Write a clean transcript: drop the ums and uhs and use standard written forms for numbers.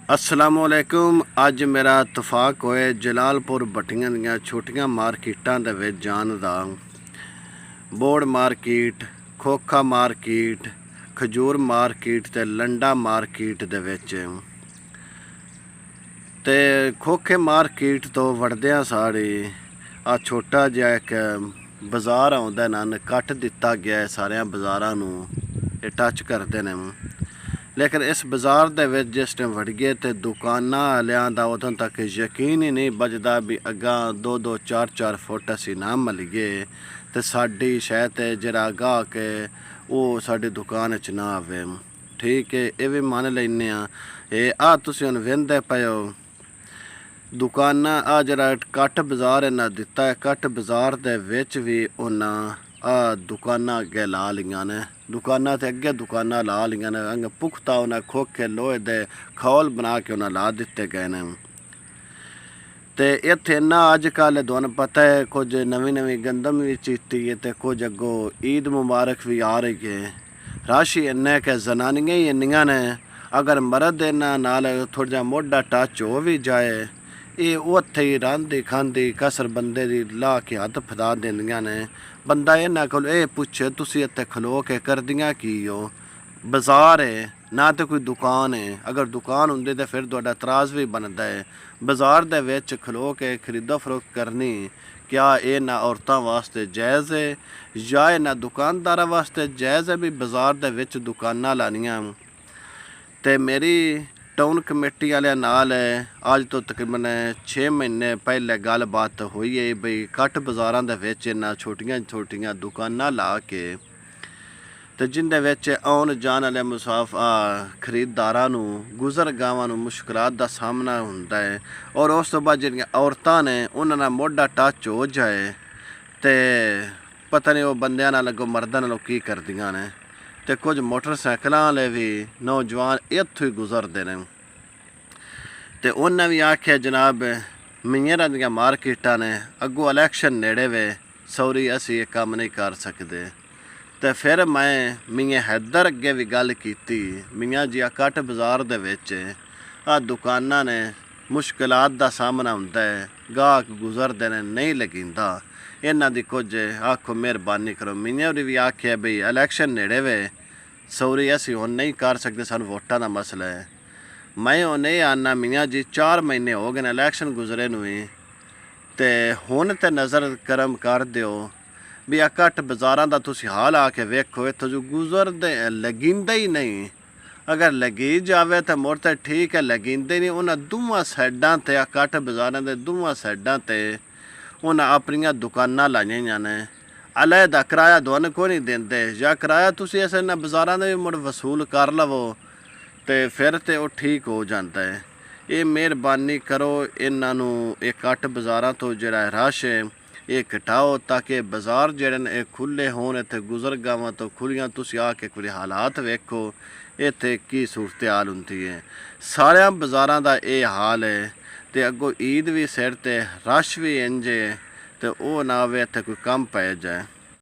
असलामुअलैकुम। अज मेरा इतफाक होए जलालपुर भट्टियां दियां छोटियां मार्केटां दे विच जान दा। बोड़ मार्केट, खोखा मार्केट, खजूर मार्केट ते लंडा मार्केट दे विच। ते खोखे मार्केट तो वड़दियां साड़ी आ छोटा जिहा एक बाज़ार आउंदा ना, कट दिता गया है सारियां बाज़ारां नूं, ये टच करदे ने। लेकिन इस बाज़ार दे विच जिस टाइम वड़िए तो दुकानां वालियां दा उदों तक यकीन ही नहीं बजदा भी अग्गां 2-2 4-4 फुट असीं ना मलीए तो साडी शै ते जिहड़ा गाहक है वो साडी दुकान च ना आवे। ठीक है, ये भी मन लैने आ तुसीं हुण वेंदे पए हो दुकानां। आ जिहड़ा कट बाज़ार इन्हां दिता है, कट बाज़ार दे विच भी उन्हां दुकानां अगे ला लियां ने, दुकानां ते अगे दुकानां ला लियां ने, अंग पुख्ता उन्हें खोखे लोहे दे खौल बना के उन्हें ला दिते गए ने। ते इत्थे ना अजकल तुहानूं पता है कुछ नवीं नवीं गंदम भी चीती है तो कुछ अगों ईद मुबारक भी आ रही है। रश ही इन्ना कि जनानियां ही इन्नियां ने, अगर मर्द इन्हां नाल थोड़ा जिहा मोढा टच हो भी जाए ये उत्थे ही रांदी खांदी कसर बंदे दी ला के हथ फदा देंदियां ने। बंदा इन्हां कोल ये पुछे तुसीं इत्थे खलो के करदियां की हो? बाज़ार है ना तो कोई दुकान है। अगर दुकान होंदी तो फिर तुहाडा इतराज़ भी बनदा है। बाज़ार दे विच खलो के खरीदो फरोख्त करनी क्या इन्हां औरतां वास्ते जायज़ है या इन्हां दुकानदारां वास्ते जायज़ है भी बाज़ार दे विच दुकानां लानियां? ते मेरी टाउन कमेटी वाले नाल अज तो तकरीबन 6 महीने पहले गलबात हुई है बई कट बाज़ारां दे विच इन्हां छोटियां छोटियां दुकानां ला के ते जिंदे विच आउण जाण वाले खरीददारां नूं गुज़रगावां नूं मुश्किलात दा सामना हुंदा है। और उस तो बाद जिहड़ियां औरतां ने उन्हां नाल मोढा टच हो जाए ते पता नहीं वो बंदियां नाल अगों मर्दां नालों की करदियां ने। ते कुछ मोटरसाइकिलां वाले भी नौजवान इत्थों ही गुजरते हैं। तो उन्हें भी आख्या जनाब मियां दियां मार्केटां ने अगों इलैक्शन नेड़े वे सौरी असी ये काम नहीं कर सकते। तो फिर मैं मियां हैदर अगे भी गल की मियां जी कट बाज़ार दे विच आ दुकानां ने मुश्किलात दा सामना हुंदा है, गाहक गुजरते हैं नहीं लगींदा, इन्हां दी कुछ आखो मेहरबानी करो। मियां होरें भी आख्या बई इलैक्शन नेड़े वे सौरी असी हुण नहीं कर सकते, सानूं वोटां दा मसला है। मैं हुण ये आना मियां जी 4 महीने हो गए इलैक्शन गुजरे नूं ही ते हुण ते नज़र करम कर दिओ भी आ कट बाज़ारां दा तुसीं हाल आके वेखो इत्थों जो गुजरदे लगींदा ही नहीं। अगर लगी जावे तो मुड़ ते ठीक है, लगींदे नहीं। उन्हां दोवां साइडां ते आ कट बाज़ारां दे दोवां साइडां ते उन्हां अपनियां दुकानां लाइयां ने। अलहदा किराया तुहानूं कोई नहीं देंदे, या किराया तुसीं इस इन्हां बाज़ारां दा भी मुड़ वसूल कर लवो तो फिर तो वो ठीक हो जाता है। ये मेहरबानी करो इन्हां नूं ये कट बाज़ारां तो जिहड़ा रश है ये घटाओ ताकि बाज़ार जिहड़े ने खुले होण। इत्थे गुज़रगावां तो खुलियां तुसीं आके कोई हालात वेखो इत्थे की सूरत हाल हुंदी है। सारियां बाज़ारां दा ये हाल है तो अगों ईद भी सिर ते रश भी इंज है तो वो ना आवे इत्थे कोई कम पै जाए।